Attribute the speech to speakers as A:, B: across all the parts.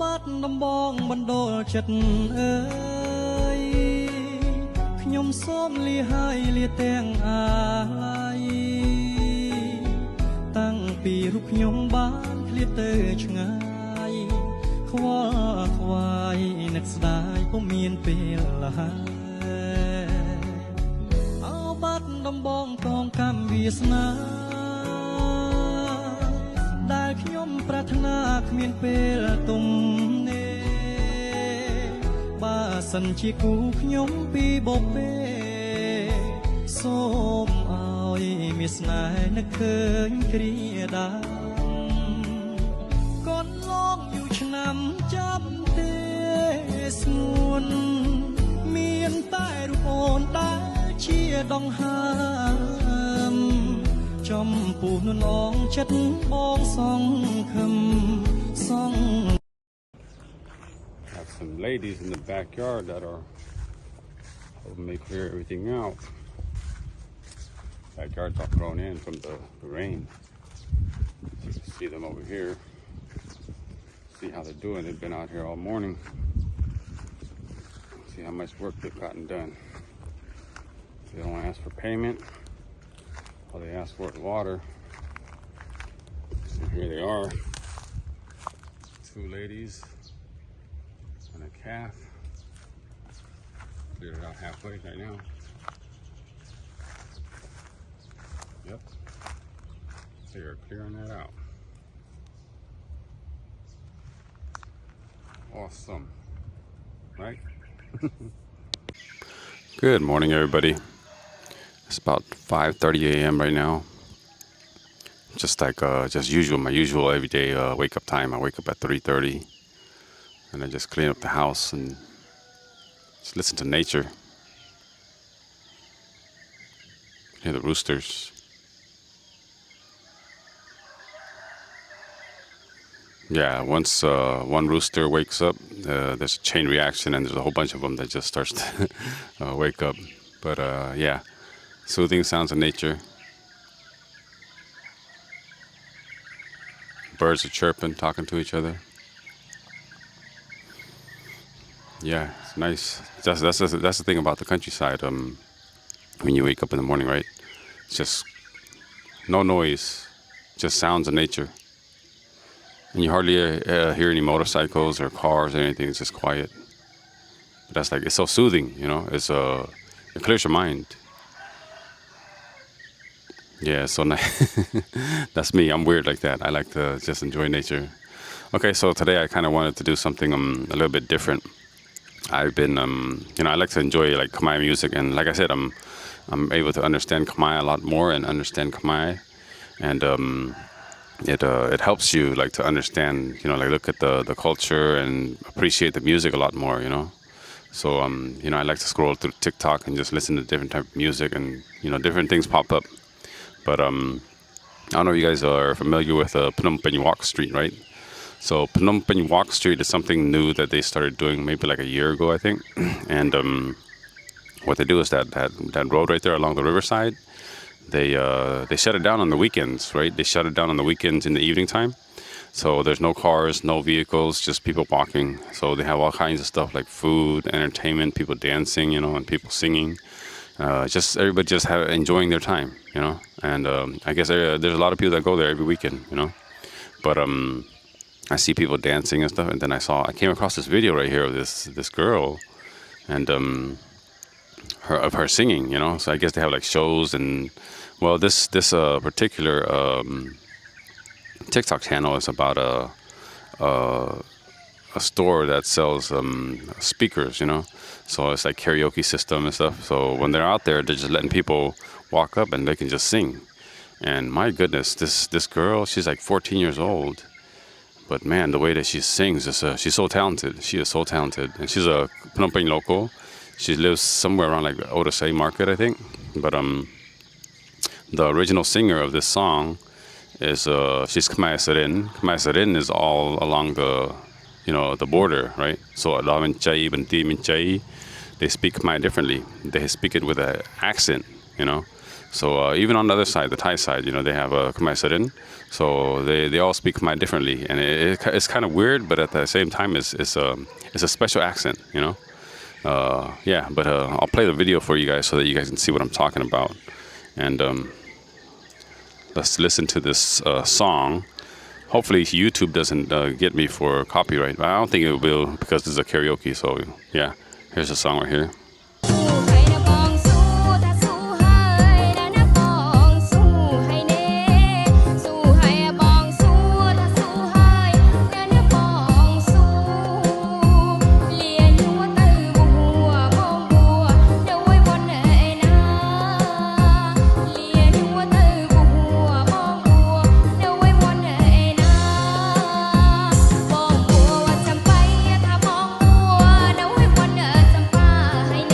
A: បាត់ដំបងបណ្ដូលចិត្តអើយខ្ញុំសូមលាហើយលាទាំងអាឡ័យតាំងពីរូបខ្ញុំបានឃ្លាតទៅឆ្ងាយខ្វល់ខ្វាយនឹកស្ដាយពុំមានពេលឡើយអោបាត់ដំបងកងកម្មវាសនាដែលខ្ញុំប្រាថ្នាគ្មានពេលទំនេរបើសិនជាគូខ្ញុំពីបបេសូមឲ្យមានស្នេហ៍នឹកឃើញគ្រាដើមកូនឡងយូរឆ្នាំចាប់ទេស្ងួនមានតែរូបអូនដែលជាដងហើមចំពោះនួនអងចិត្តបងសងខឹមសង
B: Have some ladies in the backyard that are helping me clear everything out. Backyard's all thrown in from the rain. You can see them over here. See how they're doing. They've been out here all morning. See how much work they've gotten done. They don't ask for payment. All they ask for is water. And here they are. Two ladies and a calf. Cleared it out halfway right now. Yep. They are clearing that out. Awesome. Right? Good morning, everybody. It's about 5:30 a.m. right now. Just like just usual, my usual everyday wake up time. I wake up at 3:30, and I just clean up the house and just listen to nature. Hear the roosters. Yeah, once one rooster wakes up, there's a chain reaction, and there's a whole bunch of them that just starts to wake up. But yeah. Soothing sounds of nature. Birds are chirping, talking to each other. Yeah, it's nice. That's the thing about the countryside. When you wake up in the morning, right? It's just no noise, just sounds of nature, and you hardly hear any motorcycles or cars or anything. It's just quiet. But that's like, it's so soothing, you know. It clears your mind. Yeah, so nice. That's me. I'm weird like that. I like to just enjoy nature. Okay, so today I kind of wanted to do something a little bit different. I've been, I like to enjoy like Khmer music, and like I said, I'm able to understand Khmer a lot more and understand Khmer, and it helps you like to understand, like look at the culture and appreciate the music a lot more, So I like to scroll through TikTok and just listen to different type of music, and different things pop up. But I don't know if you guys are familiar with Phnom Penh Walk Street, right? So Phnom Penh Walk Street is something new that they started doing maybe like a year ago, I think. And what they do is that road right there along the riverside, they shut it down on the weekends, right? They shut it down on the weekends in the evening time. So there's no cars, no vehicles, just people walking. So they have all kinds of stuff like food, entertainment, people dancing, and people singing. Just everybody just enjoying their time, and I guess there's a lot of people that go there every weekend, but I see people dancing and stuff, and then I came across this video right here of this girl, and of her singing, so I guess they have like shows, and well, this particular TikTok channel is about a store that sells speakers, So it's like karaoke system and stuff. So when they're out there, they're just letting people walk up and they can just sing. And my goodness, this girl, she's like 14 years old. But man, the way that she sings, she's so talented. She is so talented. And she's a Phnom Penh local. She lives somewhere around like Odisha Market, I think. But the original singer of this song is she's Khmer Sarin. Khmer Sarin is all along the border, right? So Alamin Chai, Banti Min Chai, they speak Khmer differently. They speak it with an accent, So even on the other side, the Thai side, they have a Khmer Sarin, so they all speak Khmer differently, and it's kind of weird, but at the same time, it's a special accent, yeah. But I'll play the video for you guys so that you guys can see what I'm talking about, and let's listen to this song. Hopefully YouTube doesn't get me for copyright, but I don't think it will because this is a karaoke. So yeah, here's the song right here.
C: เ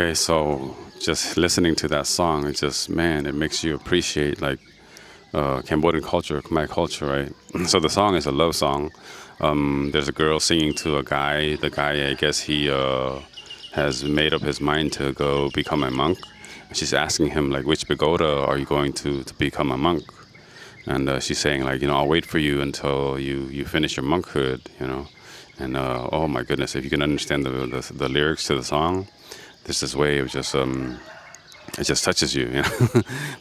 B: Okay, so just listening to that song, it just, man, it makes you appreciate like Cambodian culture, Khmer culture, right? So the song is a love song. There's a girl singing to a guy. The guy, I guess he has made up his mind to go become a monk. She's asking him like, which pagoda are you going to become a monk? And she's saying like, I'll wait for you until you finish your monkhood, And oh my goodness, if you can understand the lyrics to the song, there's this way of just it just touches you.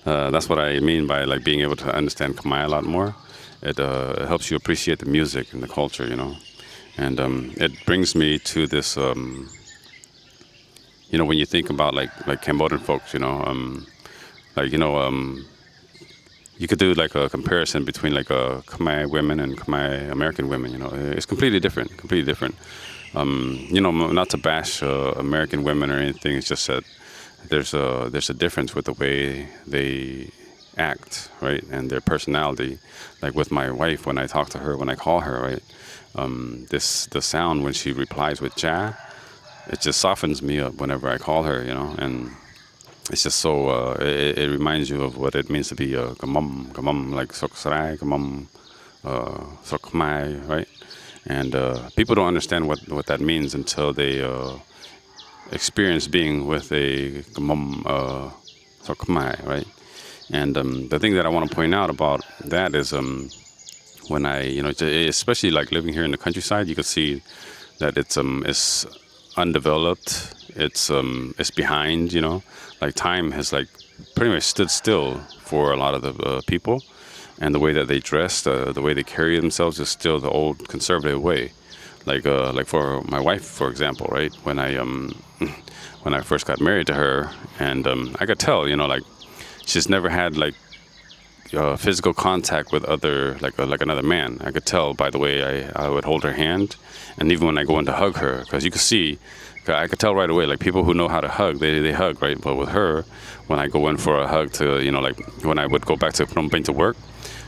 B: That's what I mean by like being able to understand Khmer a lot more. It helps you appreciate the music and the culture, And it brings me to this, when you think about like Cambodian folks, you could do like a comparison between like Khmer women and Khmer American women. It's completely different, completely different. Not to bash American women or anything. It's just that there's a difference with the way they act, right, and their personality. Like with my wife, when I talk to her, when I call her, right, the sound when she replies with "cha," it just softens me up whenever I call her, and it's just so it reminds you of what it means to be gamum, gamum, like sok sarai, gamum, sok mai, right? And people don't understand what that means until they experience being with a gamum sok mai, right? And the thing that I want to point out about that is when I, especially like living here in the countryside, you can see that it's undeveloped. It's behind, like time has like pretty much stood still for a lot of the people, and the way that they dress, the way they carry themselves is still the old conservative way. Like for my wife, for example, right? When I first got married to her, and I could tell, like she's never had like physical contact with other like another man. I could tell by the way I would hold her hand, and even when I go in to hug her, because you could see. I could tell right away, like people who know how to hug, they hug, right? But with her, when I go in for a hug to, like when I would go back to Phnom Penh to work,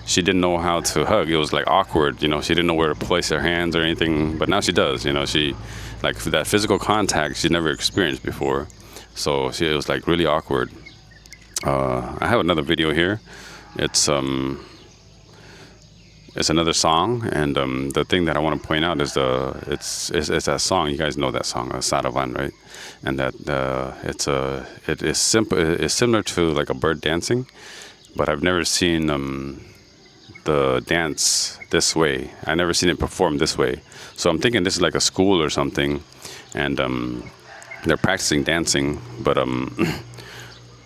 B: she didn't know how to hug. It was like awkward, she didn't know where to place her hands or anything. But now she does, she, like that physical contact she never experienced before. So it was like really awkward. I have another video here. It's another song, and the thing that I want to point out is it's that song. You guys know that song, Saravan, right? And that it is simple. It's similar to like a bird dancing, but I've never seen the dance this way. I never seen it performed this way. So I'm thinking this is like a school or something, and they're practicing dancing. But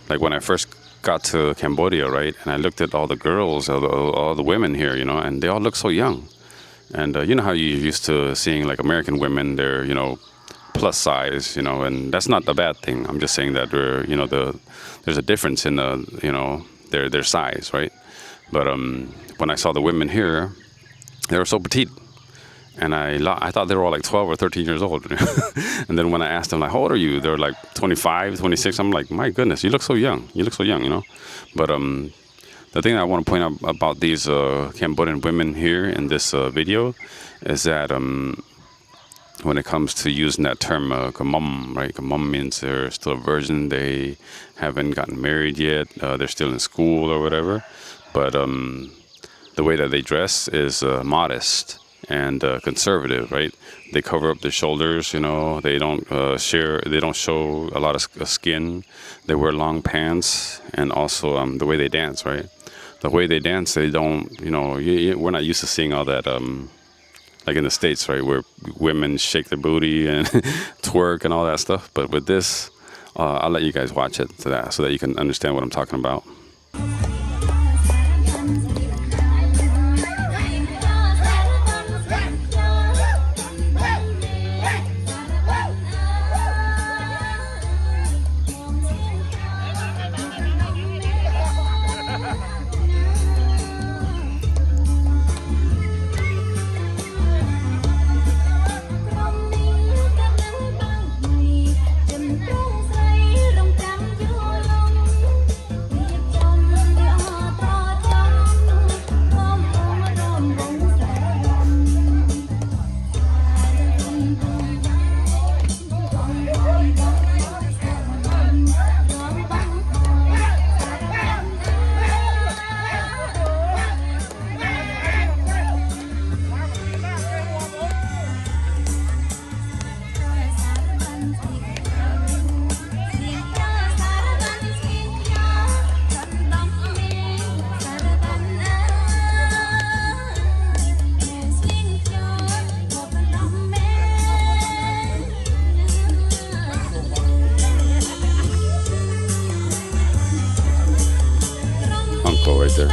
B: like when I first got to Cambodia, right, and I looked at all the girls, all the women here, and they all look so young. And you know how you're used to seeing like American women, they're plus size, and that's not a bad thing. I'm just saying that there's a difference in their size, right? But when I saw the women here, they were so petite. And I thought they were all like 12 or 13 years old. And then when I asked them, like, how old are you? They were like 25, 26. I'm like, my goodness, you look so young. You look so young, But the thing I want to point out about these Cambodian women here in this video is that when it comes to using that term, kamum, right? Kamum means they're still a virgin. They haven't gotten married yet. They're still in school or whatever. But the way that they dress is modest and conservative, right? They cover up their shoulders, they don't they don't show a lot of skin. They wear long pants, and also the way they dance, right? The way they dance, they don't, we're not used to seeing all that, like in the States, right? Where women shake their booty and twerk and all that stuff. But with this, I'll let you guys watch it so that you can understand what I'm talking about. uncle right there.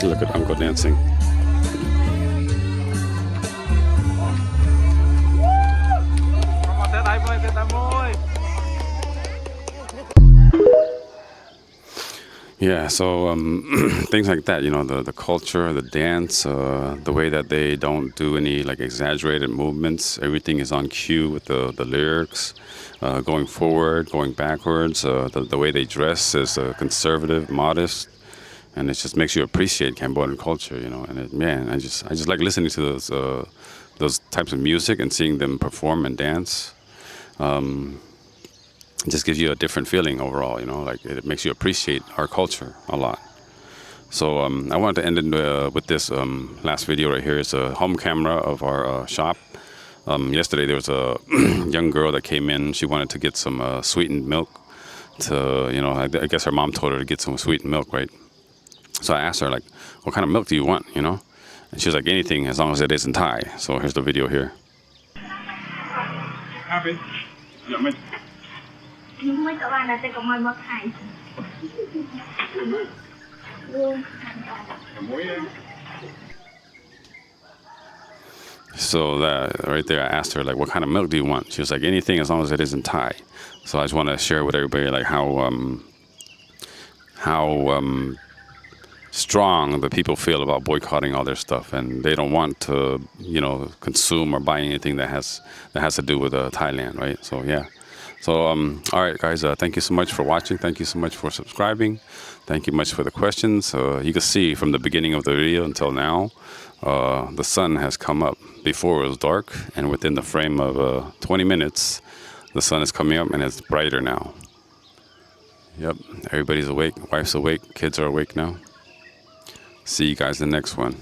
B: Look at Uncle dancing. Yeah, so things like that, you know, the culture, the dance, the way that they don't do any like exaggerated movements. Everything is on cue with the lyrics, going forward, going backwards. The way they dress is conservative, modest, and it just makes you appreciate Cambodian culture, you know. And man, I just like listening to those types of music and seeing them perform and dance. It just gives you a different feeling overall, you know, like it makes you appreciate our culture a lot. So I wanted to end it with this last video right here. It's a home camera of our shop. Yesterday there was a young girl that came in. She wanted to get some sweetened milk to, you know, I guess her mom told her to get some sweetened milk, right? So I asked her, like, what kind of milk do you want, you know? And she was like, anything as long as it isn't Thai. So here's the video here. So that right there, I asked her, like, what kind of milk do you want? She was like, anything as long as it isn't Thai. So I just want to share with everybody, like, how strong the people feel about boycotting all their stuff, and they don't want to, you know, consume or buy anything that has to do with Thailand, right? So yeah. So all right, guys, thank you so much for watching. Thank you so much for subscribing. Thank you much for the questions. You can see from the beginning of the video until now, the sun has come up. Before it was dark, and within the frame of 20 minutes, the sun is coming up and it's brighter now. Yep, everybody's awake. Wife's awake. Kids are awake now. See you guys in the next one.